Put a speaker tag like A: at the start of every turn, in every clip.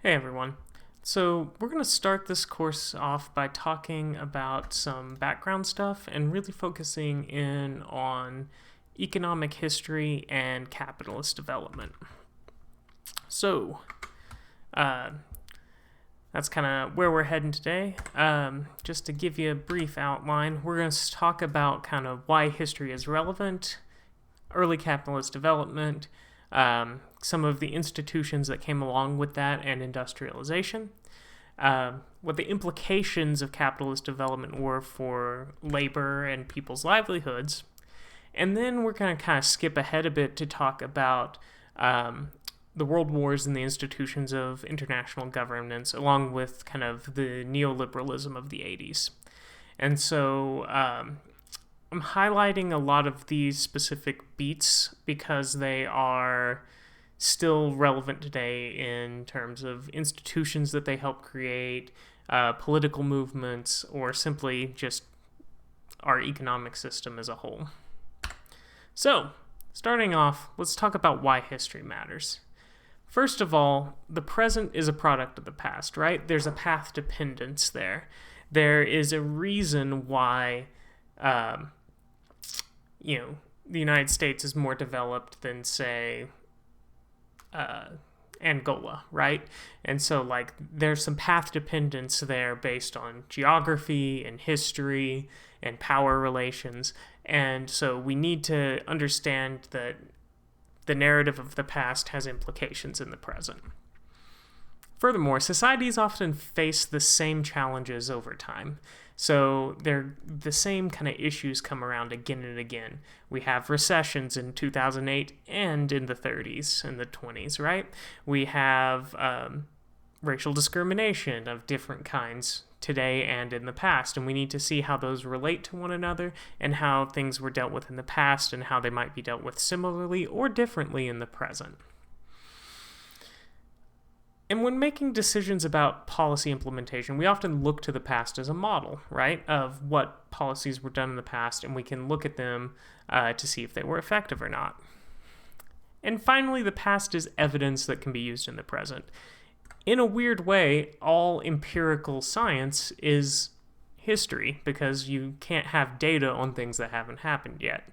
A: Hey everyone. So, we're going to start this course off by talking about some background stuff and really focusing in on economic history and capitalist development. So, uh, that's kind of where we're heading today. Just to give you a brief outline, we're going to talk about kind of why history is relevant, early capitalist development, some of the institutions that came along with that, and industrialization. What the implications of capitalist development were for labor and people's livelihoods. And then we're going to kind of skip ahead a bit to talk about the world wars and the institutions of international governance, along with kind of the neoliberalism of the 80s. And so I'm highlighting a lot of these specific beats because they are still relevant today in terms of institutions that they help create, political movements, or simply just our economic system as a whole. So, starting off, let's talk about why history matters. First of all, the present is a product of the past, right? There's a path dependence there. There is a reason why the United States is more developed than, say, Angola, right? And so, there's some path dependence there based on geography and history and power relations. And so, we need to understand that the narrative of the past has implications in the present. Furthermore, societies often face the same challenges over time. So the same kind of issues come around again and again. We have recessions in 2008 and in the 30s and the 20s, right? We have racial discrimination of different kinds today and in the past, and we need to see how those relate to one another and how things were dealt with in the past and how they might be dealt with similarly or differently in the present. And when making decisions about policy implementation, we often look to the past as a model, right, of what policies were done in the past, and we can look at them to see if they were effective or not. And finally, the past is evidence that can be used in the present. In a weird way, all empirical science is history because you can't have data on things that haven't happened yet.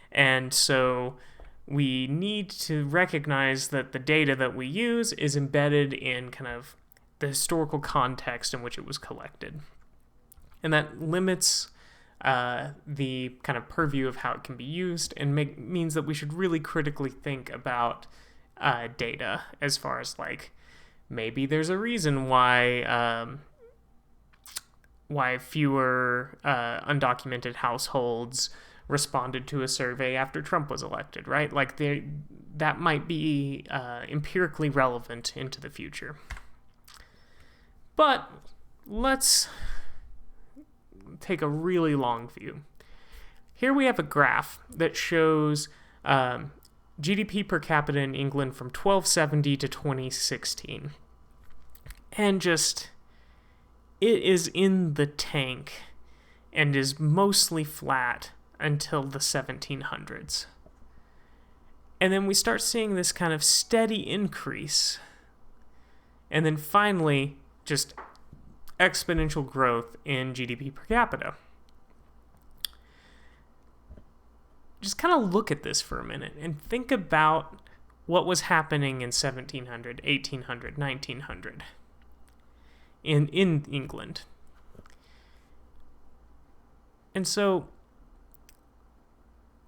A: And so we need to recognize that the data that we use is embedded in kind of the historical context in which it was collected. And that limits the kind of purview of how it can be used and means that we should really critically think about data as far as maybe there's a reason why fewer undocumented households responded to a survey after Trump was elected, right? That might be empirically relevant into the future. But let's take a really long view. Here we have a graph that shows GDP per capita in England from 1270 to 2016. And it is in the tank and is mostly flat until the 1700s. And then we start seeing this kind of steady increase. And then finally, just exponential growth in GDP per capita. Just kind of look at this for a minute and think about what was happening in 1700, 1800, 1900 in England. And so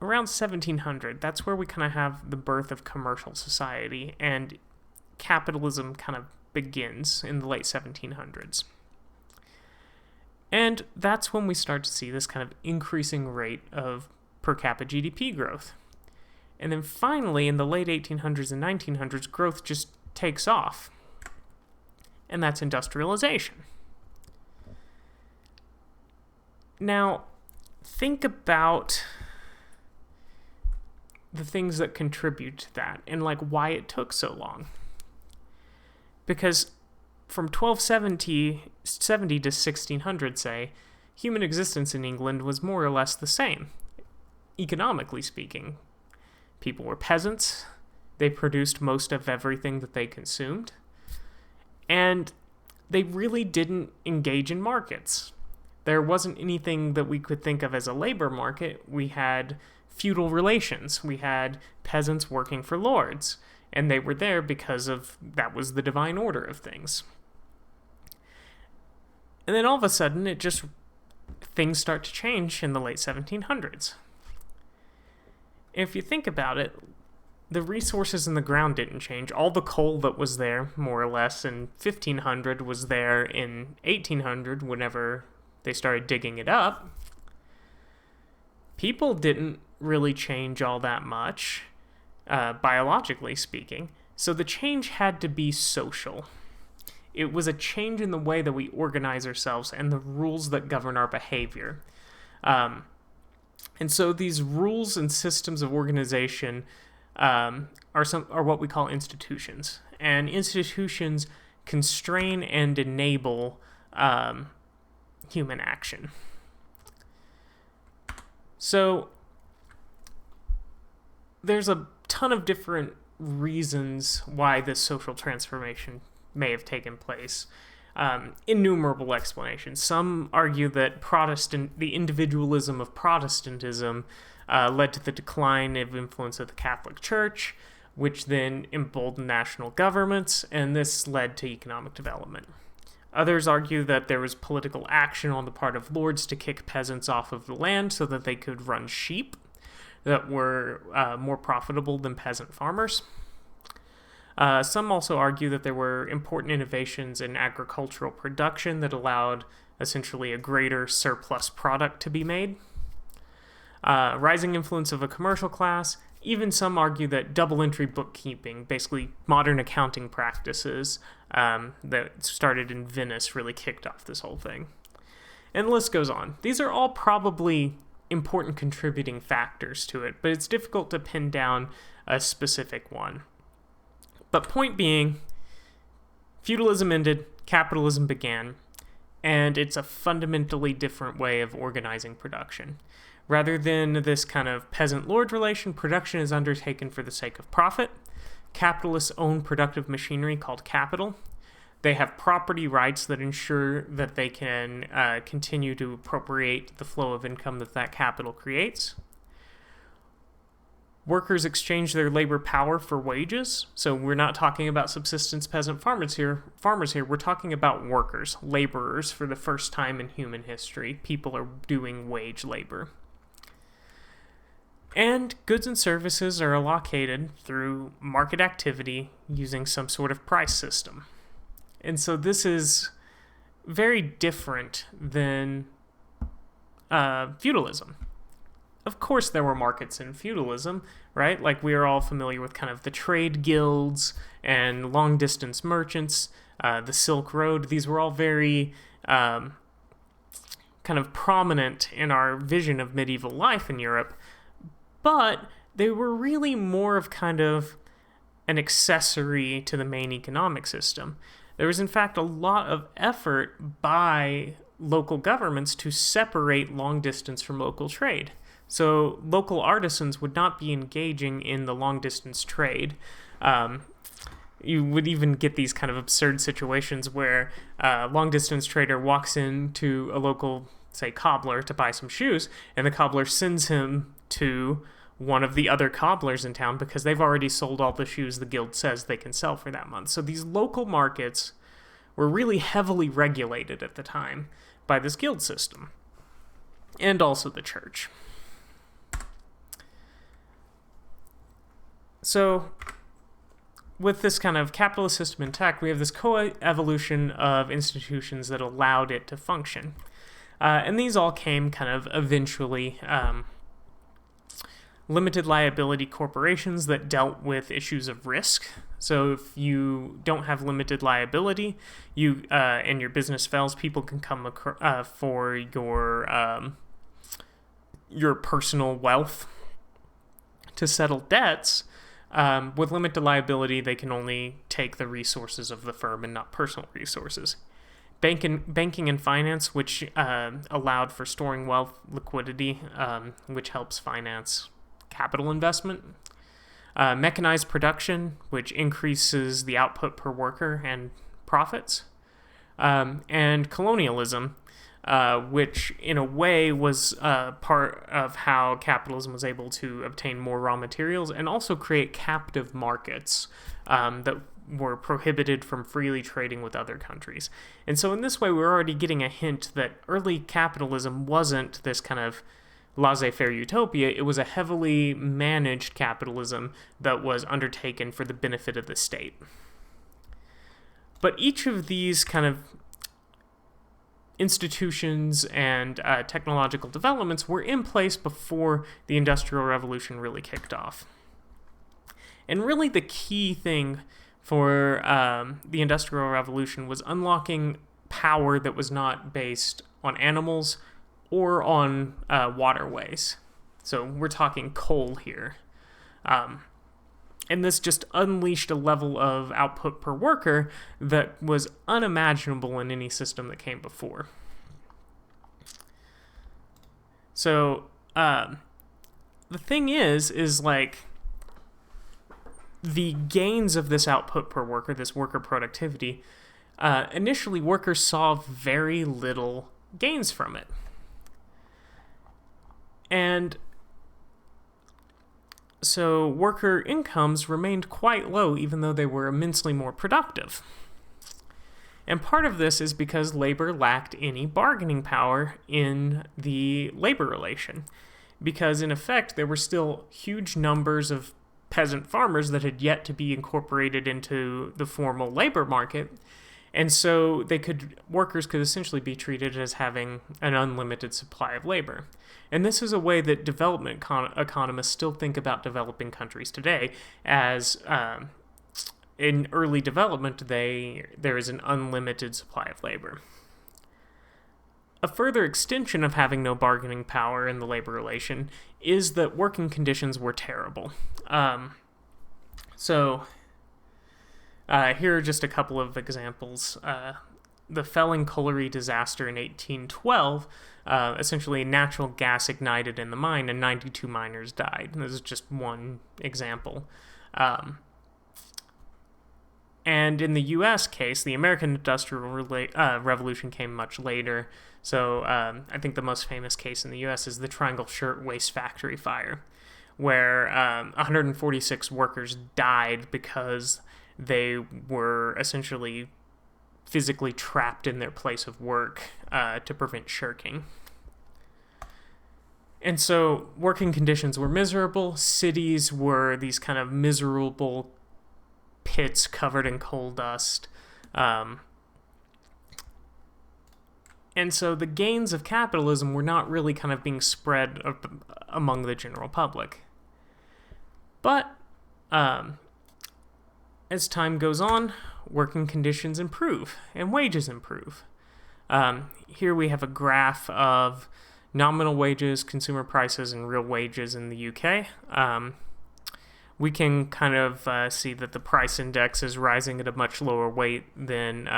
A: around 1700, that's where we kind of have the birth of commercial society, and capitalism kind of begins in the late 1700s. And that's when we start to see this kind of increasing rate of per capita GDP growth. And then finally, in the late 1800s and 1900s, growth just takes off. And that's industrialization. Now, think about the things that contribute to that and why it took so long. Because from 1270 to 1600, say, human existence in England was more or less the same. Economically speaking, people were peasants. They produced most of everything that they consumed. And they really didn't engage in markets. There wasn't anything that we could think of as a labor market. We had feudal relations. We had peasants working for lords, and they were there because of that was the divine order of things. And then all of a sudden, things start to change in the late 1700s. If you think about it, the resources in the ground didn't change. All the coal that was there, more or less, in 1500 was there in 1800 whenever they started digging it up. People didn't really change all that much, biologically speaking. So the change had to be social. It was a change in the way that we organize ourselves and the rules that govern our behavior. And so these rules and systems of organization are what we call institutions. And institutions constrain and enable human action. So there's a ton of different reasons why this social transformation may have taken place. Innumerable explanations. Some argue that the individualism of Protestantism led to the decline of influence of the Catholic Church, which then emboldened national governments, and this led to economic development. Others argue that there was political action on the part of lords to kick peasants off of the land so that they could run sheep that were more profitable than peasant farmers. Some also argue that there were important innovations in agricultural production that allowed essentially a greater surplus product to be made. Rising influence of a commercial class. Even some argue that double-entry bookkeeping, basically modern accounting practices that started in Venice, really kicked off this whole thing. And the list goes on. These are all probably important contributing factors to it, but it's difficult to pin down a specific one. But point being, feudalism ended, capitalism began, and it's a fundamentally different way of organizing production. Rather than this kind of peasant-lord relation, production is undertaken for the sake of profit. Capitalists own productive machinery called capital. They have property rights that ensure that they can continue to appropriate the flow of income that capital creates. Workers exchange their labor power for wages. So we're not talking about subsistence peasant farmers here. We're talking about workers, laborers for the first time in human history. People are doing wage labor. And goods and services are allocated through market activity using some sort of price system. And so this is very different than feudalism. Of course there were markets in feudalism, right? Like we are all familiar with kind of the trade guilds and long-distance merchants, the Silk Road. These were all very kind of prominent in our vision of medieval life in Europe. But they were really more of kind of an accessory to the main economic system. There was, in fact, a lot of effort by local governments to separate long distance from local trade. So local artisans would not be engaging in the long distance trade. You would even get these kind of absurd situations where a long distance trader walks into a local, say, cobbler to buy some shoes, and the cobbler sends him to one of the other cobblers in town because they've already sold all the shoes the guild says they can sell for that month. So these local markets were really heavily regulated at the time by this guild system, and also the church. So with this kind of capitalist system intact, we have this co-evolution of institutions that allowed it to function. And these all came kind of eventually limited liability corporations that dealt with issues of risk. So if you don't have limited liability, and your business fails, people can come for your personal wealth to settle debts. With limited liability, they can only take the resources of the firm and not personal resources. Banking and finance, which allowed for storing wealth, liquidity, which helps finance capital investment. Mechanized production, which increases the output per worker and profits, and colonialism, which in a way was part of how capitalism was able to obtain more raw materials and also create captive markets that were prohibited from freely trading with other countries. And so in this way, we're already getting a hint that early capitalism wasn't this kind of laissez-faire utopia. It was a heavily managed capitalism that was undertaken for the benefit of the state. But each of these kind of institutions and technological developments were in place before the Industrial Revolution really kicked off. And really the key thing for the Industrial Revolution was unlocking power that was not based on animals or on waterways. So we're talking coal here. And this just unleashed a level of output per worker that was unimaginable in any system that came before. So the thing is like, the gains of this output per worker, this worker productivity, initially workers saw very little gains from it. And so worker incomes remained quite low, even though they were immensely more productive. And part of this is because labor lacked any bargaining power in the labor relation. Because in effect, there were still huge numbers of peasant farmers that had yet to be incorporated into the formal labor market. And so workers could essentially be treated as having an unlimited supply of labor. And this is a way that development economists still think about developing countries today, as in early development, there is an unlimited supply of labor. A further extension of having no bargaining power in the labor relation is that working conditions were terrible. Here are just a couple of examples. The Felling Colliery disaster in 1812, essentially natural gas ignited in the mine and 92 miners died. This is just one example. And in the U.S. case, the American Industrial Revolution came much later. So I think the most famous case in the U.S. is the Triangle Shirtwaist Factory fire, where 146 workers died because they were essentially physically trapped in their place of work to prevent shirking. And so working conditions were miserable. Cities were these kind of miserable pits covered in coal dust. And so the gains of capitalism were not really kind of being spread among the general public. But as time goes on, working conditions improve and wages improve. Here we have a graph of nominal wages, consumer prices, and real wages in the UK. We can kind of see that the price index is rising at a much lower rate than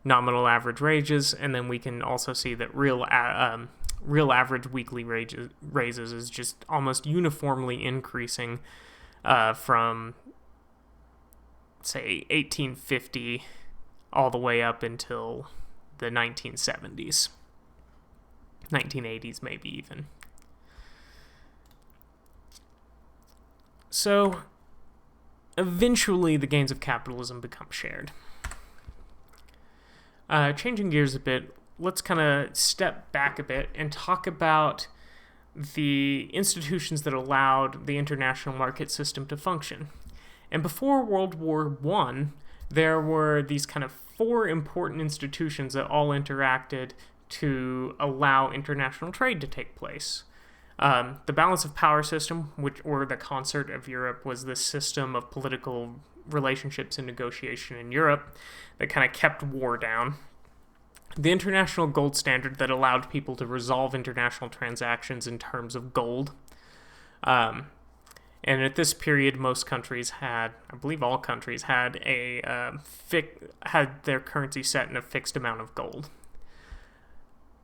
A: nominal average wages, and then we can also see that real average weekly raises is just almost uniformly increasing from, say, 1850 all the way up until the 1970s, 1980s maybe even. So eventually the gains of capitalism become shared. Changing gears a bit, let's kind of step back a bit and talk about the institutions that allowed the international market system to function. And before World War I, there were these kind of four important institutions that all interacted to allow international trade to take place. The balance of power system, or the concert of Europe, was this system of political relationships and negotiation in Europe that kind of kept war down. The international gold standard that allowed people to resolve international transactions in terms of gold. And at this period, most countries had, I believe all countries had had their currency set in a fixed amount of gold.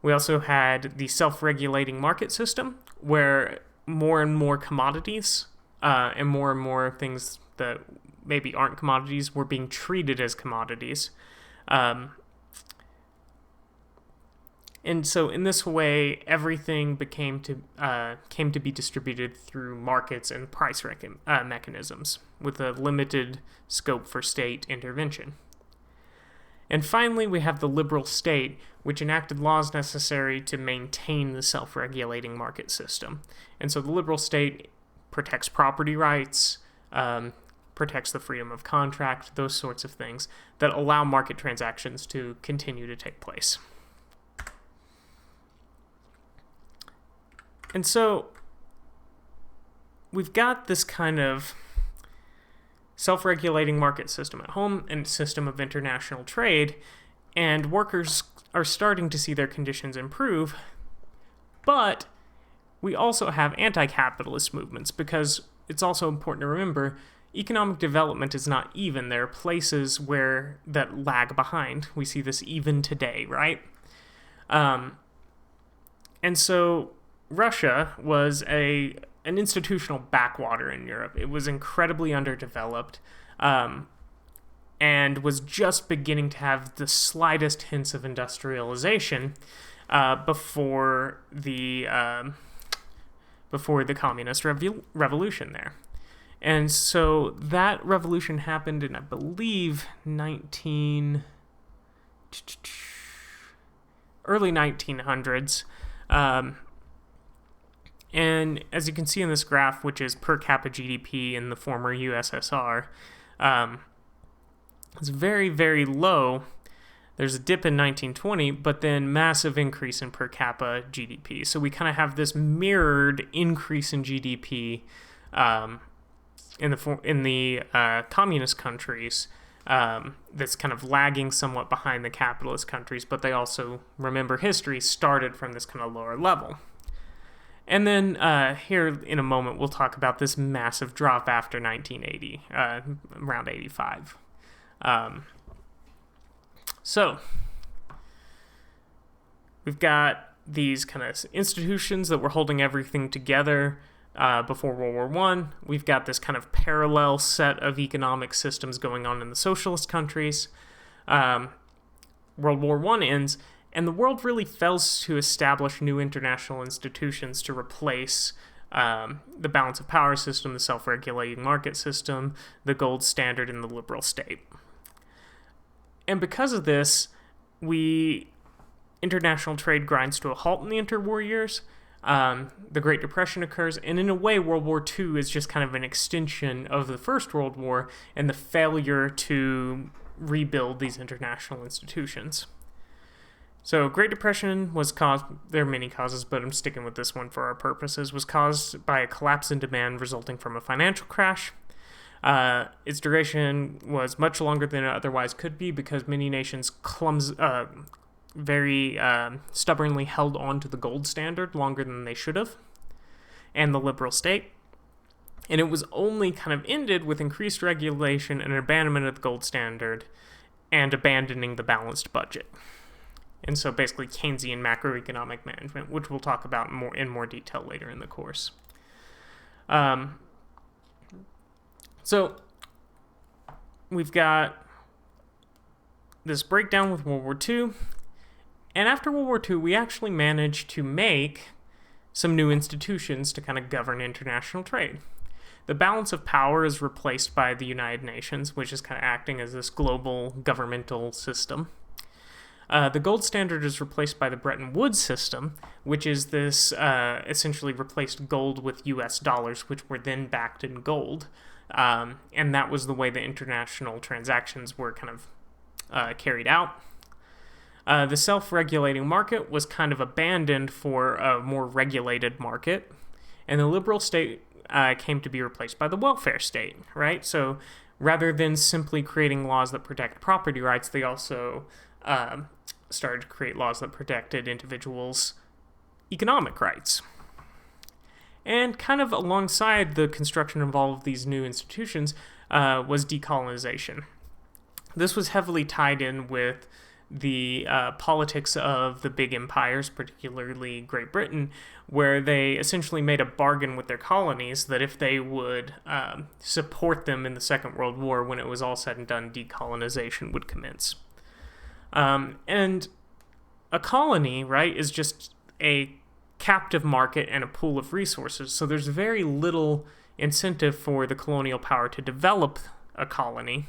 A: We also had the self-regulating market system, where more and more commodities and more things that maybe aren't commodities were being treated as commodities. And so in this way, everything came to be distributed through markets and price mechanisms with a limited scope for state intervention. And finally, we have the liberal state, which enacted laws necessary to maintain the self-regulating market system. And so the liberal state protects property rights, protects the freedom of contract, those sorts of things that allow market transactions to continue to take place. And so we've got this kind of self-regulating market system at home and system of international trade, and workers are starting to see their conditions improve, but we also have anti-capitalist movements, because it's also important to remember economic development is not even. There are places that lag behind. We see this even today, right? And so Russia was an institutional backwater in Europe. It was incredibly underdeveloped, and was just beginning to have the slightest hints of industrialization before the communist revolution there. And so that revolution happened in, I believe, early 1900s. And as you can see in this graph, which is per capita GDP in the former USSR, it's very, very low. There's a dip in 1920, but then massive increase in per capita GDP. So we kind of have this mirrored increase in GDP in the communist countries that's kind of lagging somewhat behind the capitalist countries, but they also, remember history, started from this kind of lower level. And then here in a moment, we'll talk about this massive drop after 1980, around 85. So we've got these kind of institutions that were holding everything together before World War I. We've got this kind of parallel set of economic systems going on in the socialist countries. World War I ends, and the world really fails to establish new international institutions to replace the balance of power system, the self-regulating market system, the gold standard, and the liberal state. And because of this, international trade grinds to a halt in the interwar years. The Great Depression occurs, and in a way, World War II is just kind of an extension of the First World War and the failure to rebuild these international institutions. So Great Depression was caused, there are many causes, but I'm sticking with this one for our purposes, was caused by a collapse in demand resulting from a financial crash. Its duration was much longer than it otherwise could be because many nations very stubbornly held on to the gold standard longer than they should have, and the liberal state. And it was only kind of ended with increased regulation and abandonment of the gold standard and abandoning the balanced budget. And so basically Keynesian macroeconomic management, which we'll talk about in more detail later in the course. So we've got this breakdown with World War II. And after World War II, we actually managed to make some new institutions to kind of govern international trade. The balance of power is replaced by the United Nations, which is kind of acting as this global governmental system. The gold standard is replaced by the Bretton Woods system, which is this essentially replaced gold with US dollars, which were then backed in gold. And that was the way the international transactions were kind of carried out. The self-regulating market was kind of abandoned for a more regulated market, and the liberal state came to be replaced by the welfare state, right? So rather than simply creating laws that protect property rights, they also started to create laws that protected individuals' economic rights. And kind of alongside the construction of all of these new institutions was decolonization. This was heavily tied in with the politics of the big empires, particularly Great Britain, where they essentially made a bargain with their colonies that if they would support them in the Second World War, when it was all said and done, decolonization would commence. And a colony, right, is just a captive market and a pool of resources. So there's very little incentive for the colonial power to develop a colony.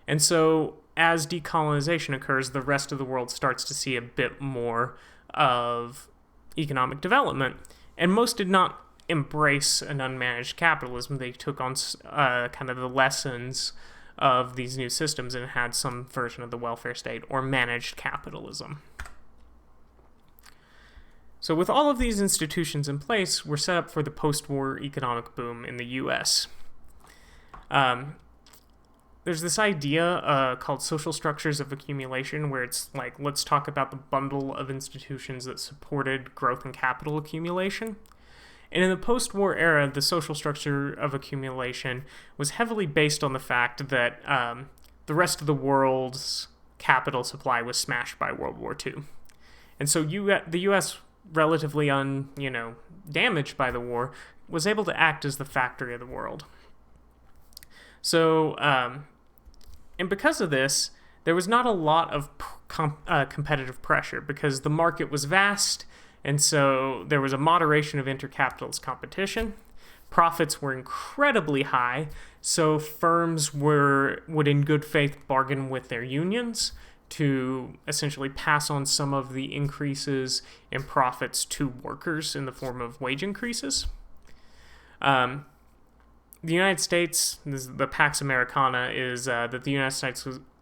A: And so as decolonization occurs, the rest of the world starts to see a bit more of economic development. And most did not embrace an unmanaged capitalism. They took on kind of the lessons of these new systems and had some version of the welfare state or managed capitalism. So with all of these institutions in place, we're set up for the post-war economic boom in the U.S. There's this idea called social structures of accumulation, where it's like, let's talk about the bundle of institutions that supported growth and capital accumulation. And in the post-war era, the social structure of accumulation was heavily based on the fact that the rest of the world's capital supply was smashed by World War II. And so the U.S., relatively damaged by the war, was able to act as the factory of the world. So, and because of this, there was not a lot of competitive pressure because the market was vast, and so there was a moderation of intercapitalist competition. Profits were incredibly high, so firms would in good faith bargain with their unions to essentially pass on some of the increases in profits to workers in the form of wage increases. The United States, the Pax Americana, is that the United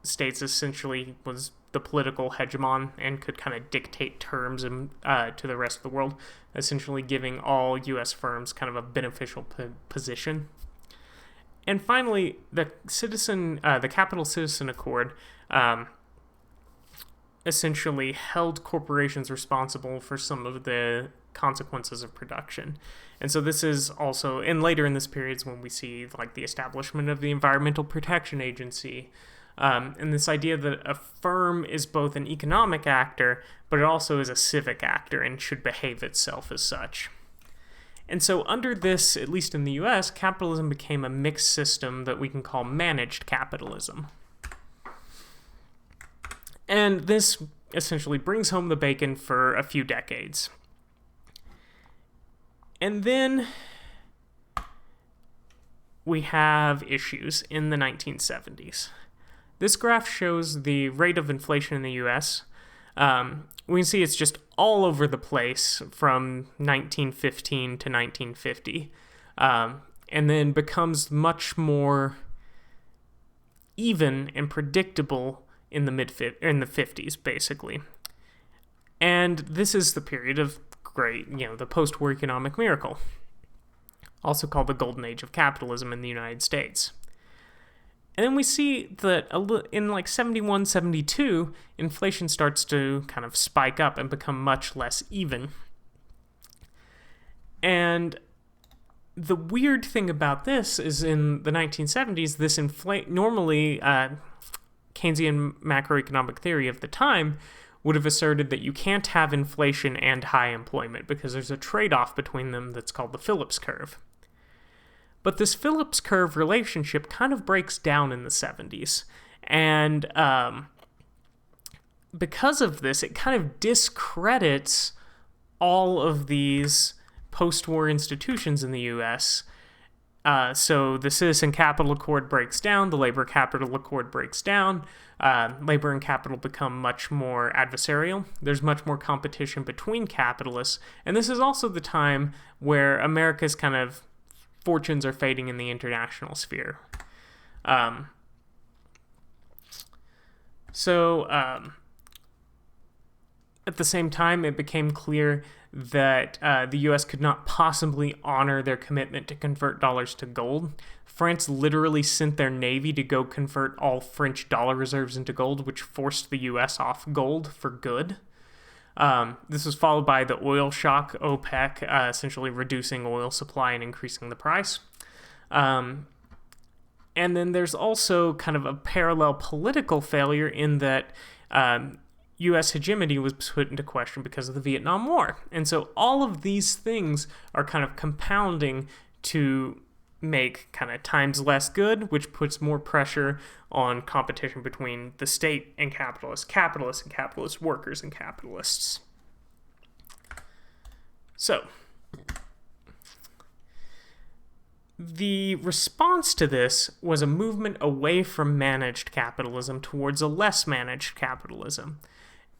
A: States essentially was the political hegemon and could kind of dictate terms to the rest of the world, essentially giving all U.S. firms kind of a beneficial position. And finally, the Capital Citizen Accord essentially held corporations responsible for some of the consequences of production. And so this is also, and later in this period is when we see like the establishment of the Environmental Protection Agency, and this idea that a firm is both an economic actor, but it also is a civic actor and should behave itself as such. And so under this, at least in the US, capitalism became a mixed system that we can call managed capitalism. And this essentially brings home the bacon for a few decades. And then we have issues in the 1970s. This graph shows the rate of inflation in the US. We can see it's just all over the place from 1915 to 1950, and then becomes much more even and predictable in the 50s, basically. And this is the period of the post-war economic miracle, also called the Golden Age of Capitalism in the United States. And then we see that in like 71, 72, inflation starts to kind of spike up and become much less even. And the weird thing about this is in the 1970s, this normally Keynesian macroeconomic theory of the time would have asserted that you can't have inflation and high employment because there's a trade-off between them that's called the Phillips curve. But this Phillips curve relationship kind of breaks down in the 70s. And because of this, it kind of discredits all of these post-war institutions in the U.S. So the Citizen Capital Accord breaks down, the Labor Capital Accord breaks down, labor and capital become much more adversarial. There's much more competition between capitalists, and this is also the time where America's kind of fortunes are fading in the international sphere. At the same time, it became clear that the U.S. could not possibly honor their commitment to convert dollars to gold. France literally sent their navy to go convert all French dollar reserves into gold, which forced the U.S. off gold for good. This was followed by the oil shock, OPEC, essentially reducing oil supply and increasing the price. And then there's also kind of a parallel political failure in that U.S. hegemony was put into question because of the Vietnam War. And so all of these things are kind of compounding to make kind of times less good, which puts more pressure on competition between the state and capitalists and capitalist workers and capitalists. So, the response to this was a movement away from managed capitalism towards a less managed capitalism.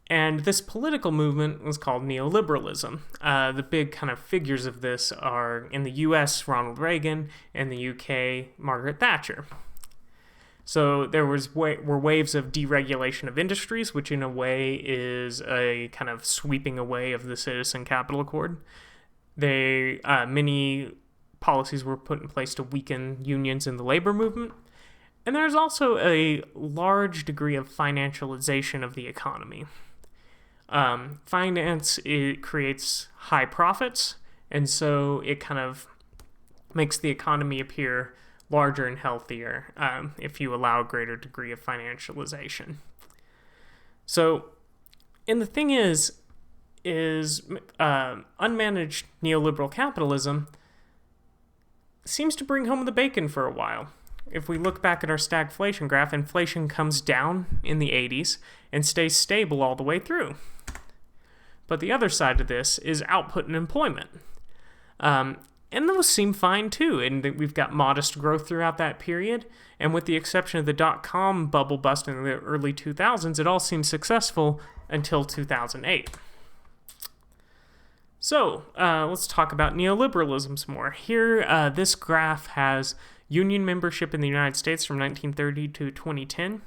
A: And this political movement was called neoliberalism. The big kind of figures of this are, in the US, Ronald Reagan, and the UK, Margaret Thatcher. So there were waves of deregulation of industries, which in a way is a kind of sweeping away of the Citizen Capital Accord. Many policies were put in place to weaken unions in the labor movement. And there's also a large degree of financialization of the economy. Finance, it creates high profits, and so it kind of makes the economy appear larger and healthier if you allow a greater degree of financialization. So, and the thing is unmanaged neoliberal capitalism seems to bring home the bacon for a while. If we look back at our stagflation graph, inflation comes down in the 80s and stays stable all the way through. But the other side of this is output and employment. And those seem fine too, and we've got modest growth throughout that period. And with the exception of the dot-com bubble bust in the early 2000s, it all seemed successful until 2008. So, let's talk about neoliberalism some more. Here, this graph has union membership in the United States from 1930 to 2010.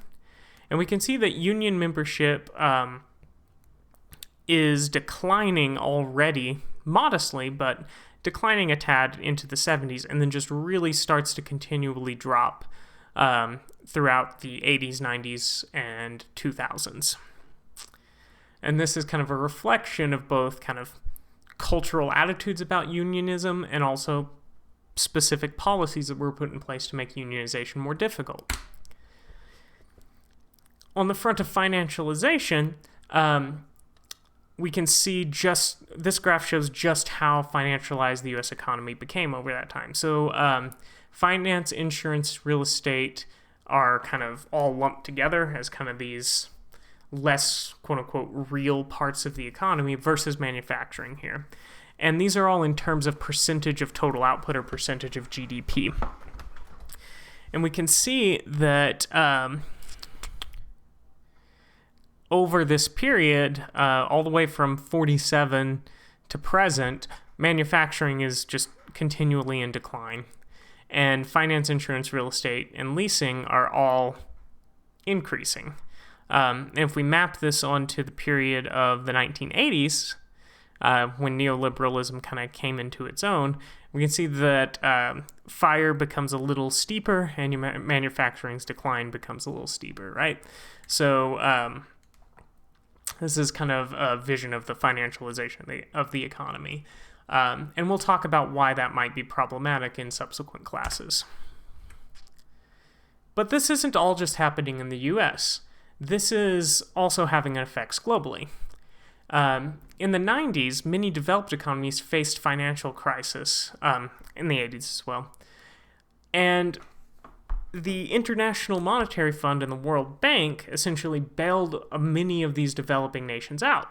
A: And we can see that union membership is declining already, modestly, but declining a tad into the 70s, and then just really starts to continually drop throughout the 80s, 90s, and 2000s. And this is kind of a reflection of both kind of cultural attitudes about unionism and also specific policies that were put in place to make unionization more difficult. On the front of financialization, we can see this graph shows just how financialized the U.S. economy became over that time. So finance, insurance, real estate are kind of all lumped together as kind of these less, quote-unquote, real parts of the economy versus manufacturing here. And these are all in terms of percentage of total output or percentage of GDP. And we can see that over this period, all the way from 47 to present, manufacturing is just continually in decline. And finance, insurance, real estate, and leasing are all increasing. And if we map this onto the period of the 1980s, when neoliberalism kind of came into its own, we can see that FIRE becomes a little steeper and manufacturing's decline becomes a little steeper, right? So this is kind of a vision of the financialization of the economy. And we'll talk about why that might be problematic in subsequent classes. But this isn't all just happening in the US. This is also having effects globally. In the 90s, many developed economies faced financial crisis, in the 80s as well. And the International Monetary Fund and the World Bank essentially bailed many of these developing nations out.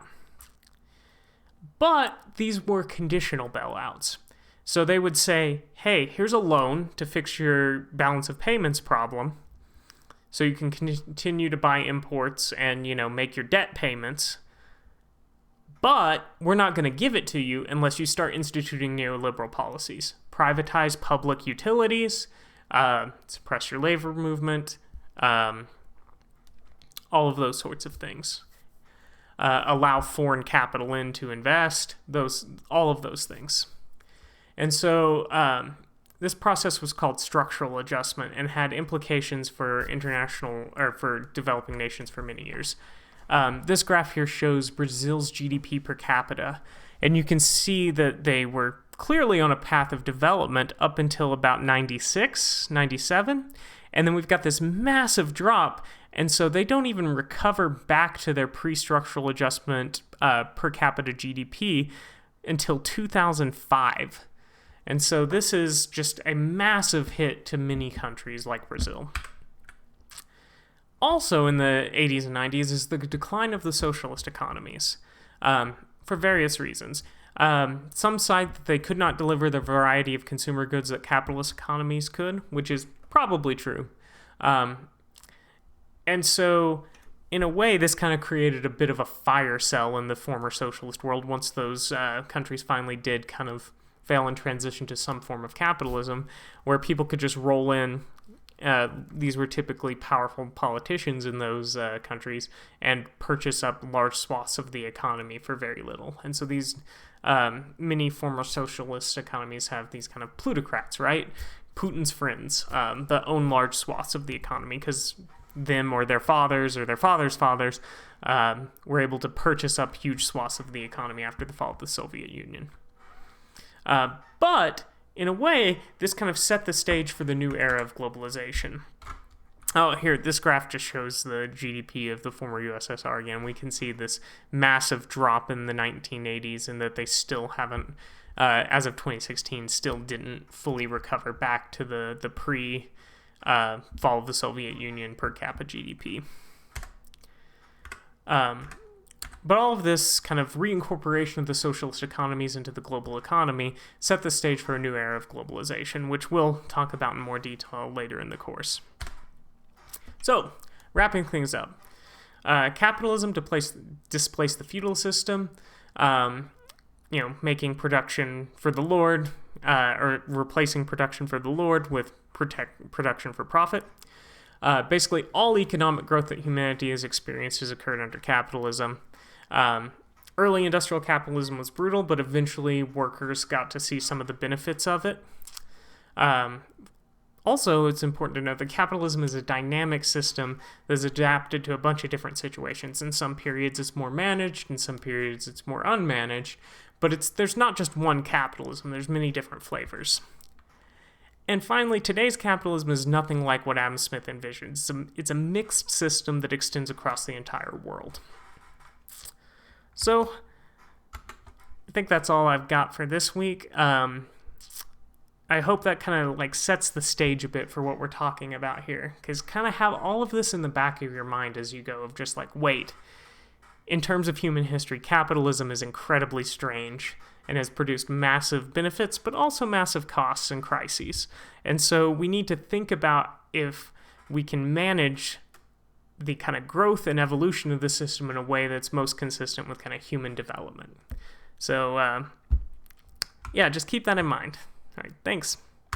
A: But these were conditional bailouts. So they would say, hey, here's a loan to fix your balance of payments problem, so you can continue to buy imports and, make your debt payments. But we're not going to give it to you unless you start instituting neoliberal policies. Privatize public utilities, suppress your labor movement, all of those sorts of things. Allow foreign capital in to invest, all of those things. And so this process was called structural adjustment and had implications for for developing nations for many years. This graph here shows Brazil's GDP per capita, and you can see that they were clearly on a path of development up until about 96, 97, and then we've got this massive drop, And so they don't even recover back to their pre-structural adjustment per capita GDP until 2005. And so this is just a massive hit to many countries like Brazil. Also in the 80s and 90s is the decline of the socialist economies for various reasons. Some cite that they could not deliver the variety of consumer goods that capitalist economies could, which is probably true. And so, in a way, this kind of created a bit of a fire cell in the former socialist world once those countries finally did kind of fail and transition to some form of capitalism, where people could just roll in. These were typically powerful politicians in those countries and purchase up large swaths of the economy for very little. And so these many former socialist economies have these kind of plutocrats, right? Putin's friends that own large swaths of the economy because them or their fathers' fathers were able to purchase up huge swaths of the economy after the fall of the Soviet Union. But in a way, this kind of set the stage for the new era of globalization. Oh, here, this graph just shows the GDP of the former USSR again. We can see this massive drop in the 1980s and that they still haven't, as of 2016, still didn't fully recover back to the pre-fall of the Soviet Union per capita GDP. But all of this kind of reincorporation of the socialist economies into the global economy set the stage for a new era of globalization, which we'll talk about in more detail later in the course. So, wrapping things up. Capitalism displaced the feudal system, making production for the Lord, or replacing production for the Lord with production for profit. Basically, all economic growth that humanity has experienced has occurred under capitalism. Early industrial capitalism was brutal, but eventually workers got to see some of the benefits of it. Also, it's important to note that capitalism is a dynamic system that is adapted to a bunch of different situations. In some periods, it's more managed. In some periods, it's more unmanaged. But there's not just one capitalism. There's many different flavors. And finally, today's capitalism is nothing like what Adam Smith envisioned. It's a mixed system that extends across the entire world. So, I think that's all I've got for this week. I hope that kind of sets the stage a bit for what we're talking about here. Because kind of have all of this in the back of your mind as you go of just wait, in terms of human history, capitalism is incredibly strange and has produced massive benefits, but also massive costs and crises. And so we need to think about if we can manage the kind of growth and evolution of the system in a way that's most consistent with kind of human development. So, just keep that in mind. All right, thanks.